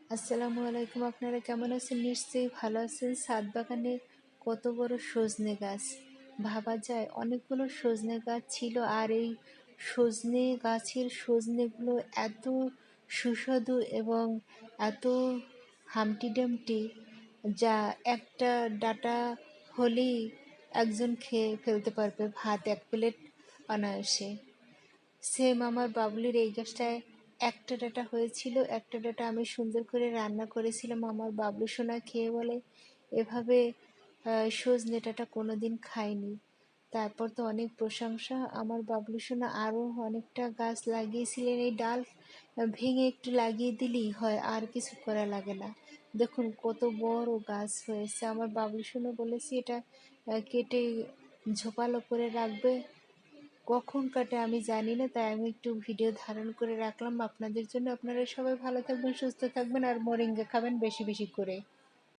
আসসালামু আলাইকুম। আপনারা কেমন আছেন? নিশ্চয়ই ভালো আছেন। ছাদ বাগানে কত বড় সজনে গাছ! ভাবা যায় অনেকগুলো সজনে গাছ ছিল, আর এই সজনে গাছের সজনেগুলো এত সুস্বাদু এবং এত হাম্পটি ডাম্পটি, যা একটা ডাঁটা হলেই একজন খেয়ে ফেলতে পারবে ভাত এক প্লেট অনায়াসে। সেম আমার বাবুলির এই গাছটায় একটা ডাঁটা হয়েছিল, একটা ডাঁটা আমি সুন্দর করে রান্না করেছিলাম। আমার বাবলু সোনা খেয়ে বলে, এভাবে সজনে ডাঁটা কোনোদিন খাইনি। তারপর তো অনেক প্রশংসা। আমার বাবলু সোনা আরও অনেকটা গাছ লাগিয়েছিলেন। এই ডাল ভেঙে একটু লাগিয়ে দিলেই হয়, আর কিছু করা লাগে না। দেখুন কত বড় গাছ হয়েছে। আমার বাবলু সোনা বলেছি এটা কেটে ঝোপালো করে রাখবে, কখন কাটে আমি জানি না, তাই আমি একটু ভিডিও ধারণ করে রাখলাম আপনাদের জন্য। আপনারা সবাই ভালো থাকবেন, সুস্থ থাকবেন, আর মোরিঙ্গা খাবেন বেশি বেশি করে।